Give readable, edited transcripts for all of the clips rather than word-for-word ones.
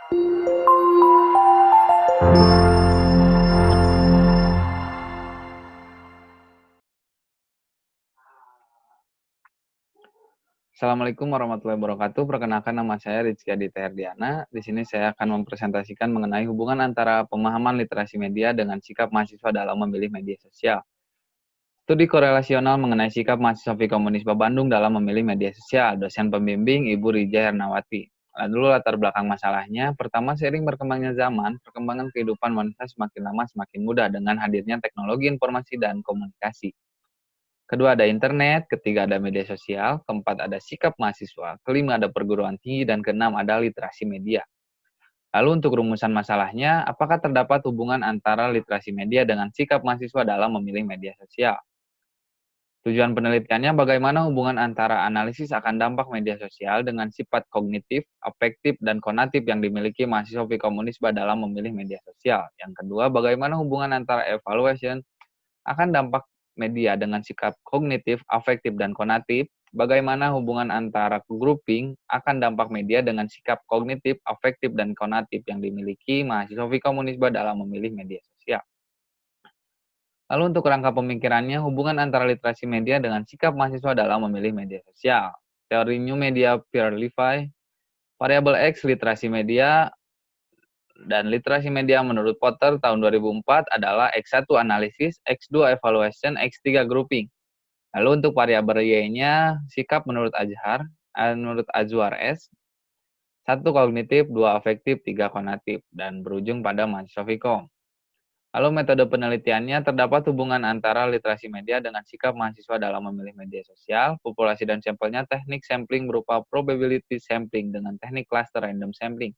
Assalamualaikum warahmatullahi wabarakatuh. Perkenalkan nama saya Rizky Aditya Herdiana. Di sini saya akan mempresentasikan mengenai hubungan antara pemahaman literasi media dengan sikap mahasiswa dalam memilih media sosial. Studi korelasional mengenai sikap mahasiswa Vkomunisme Bandung dalam memilih media sosial. Dosen pembimbing Ibu Rija Hernawati. Lalu latar belakang masalahnya, pertama seiring berkembangnya zaman, perkembangan kehidupan manusia semakin lama semakin mudah dengan hadirnya teknologi informasi dan komunikasi. Kedua ada internet, ketiga ada media sosial, keempat ada sikap mahasiswa, kelima ada perguruan tinggi, dan keenam ada literasi media. Lalu untuk rumusan masalahnya, apakah terdapat hubungan antara literasi media dengan sikap mahasiswa dalam memilih media sosial? Tujuan penelitiannya bagaimana hubungan antara analisis akan dampak media sosial dengan sifat kognitif, afektif, dan konatif yang dimiliki mahasiswa Vkomunisme dalam memilih media sosial. Yang kedua, bagaimana hubungan antara evaluation akan dampak media dengan sikap kognitif, afektif, dan konatif, bagaimana hubungan antara grouping akan dampak media dengan sikap kognitif, afektif, dan konatif yang dimiliki mahasiswa Vkomunisme dalam memilih media sosial. Lalu untuk rangka pemikirannya, hubungan antara literasi media dengan sikap mahasiswa dalam memilih media sosial. Teori New Media Peer-Levy, variabel X literasi media dan literasi media menurut Potter tahun 2004 adalah X1 analisis, X2 evaluation, X3 grouping. Lalu untuk variabel Y-nya, sikap menurut Azwar S, 1 kognitif, 2 afektif, 3 konatif, dan berujung pada mahasiswa Vkom. Lalu metode penelitiannya terdapat hubungan antara literasi media dengan sikap mahasiswa dalam memilih media sosial, populasi dan sampelnya teknik sampling berupa probability sampling dengan teknik cluster random sampling.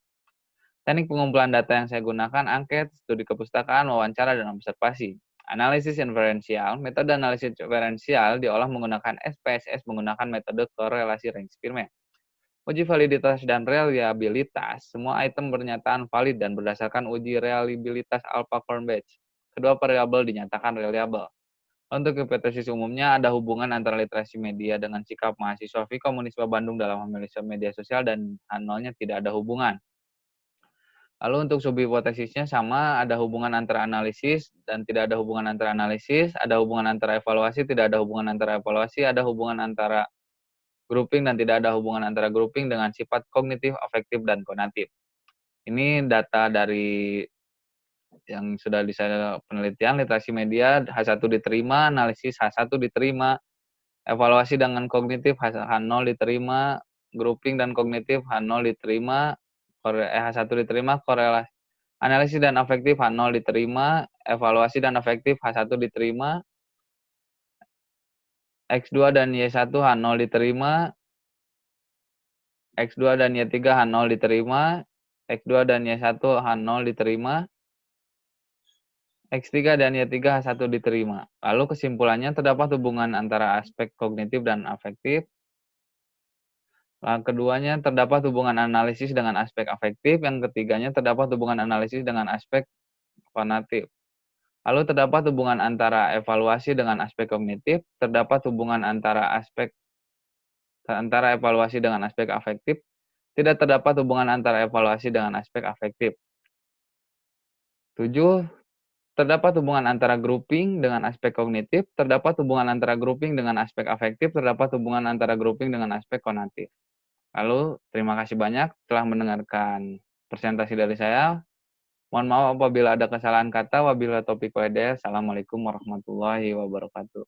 Teknik pengumpulan data yang saya gunakan angket, studi kepustakaan, wawancara, dan observasi. Analisis inferensial, metode analisis inferensial diolah menggunakan SPSS menggunakan metode korelasi range Spearman. Uji validitas dan reliabilitas, semua item pernyataan valid dan berdasarkan uji reliabilitas Alpha-Korn batch. Kedua variabel dinyatakan reliable. Untuk hipotesis umumnya, ada hubungan antara literasi media dengan sikap mahasiswa Vkomunisme Bandung dalam memilih media sosial dan H0-nya tidak ada hubungan. Lalu untuk subhipotesisnya sama, ada hubungan antara analisis dan tidak ada hubungan antara analisis, ada hubungan antara evaluasi, tidak ada hubungan antara evaluasi, ada hubungan antara grouping dan tidak ada hubungan antara grouping dengan sifat kognitif, afektif, dan konatif. Ini data dari yang sudah saya penelitian, literasi media H1 diterima, analisis H1 diterima, evaluasi dengan kognitif H0 diterima, grouping dan kognitif H0 diterima, H1 diterima, korelasi analisis dan afektif H0 diterima, evaluasi dan afektif H1 diterima, X2 dan Y1 H0 diterima, X2 dan Y3 H0 diterima, X2 dan Y1 H0 diterima, X3 dan Y3 H1 diterima. Lalu kesimpulannya terdapat hubungan antara aspek kognitif dan afektif. Yang keduanya terdapat hubungan analisis dengan aspek afektif. Yang ketiganya terdapat hubungan analisis dengan aspek konatif. Lalu terdapat hubungan antara evaluasi dengan aspek kognitif, terdapat hubungan antara evaluasi dengan aspek afektif, tidak terdapat hubungan antara evaluasi dengan aspek afektif. 7. Terdapat hubungan antara grouping dengan aspek kognitif, terdapat hubungan antara grouping dengan aspek afektif, terdapat hubungan antara grouping dengan aspek konatif. Lalu, terima kasih banyak telah mendengarkan presentasi dari saya. Mohon maaf apabila ada kesalahan kata. Wabillahi taufiq wal hidayah. Assalamualaikum warahmatullahi wabarakatuh.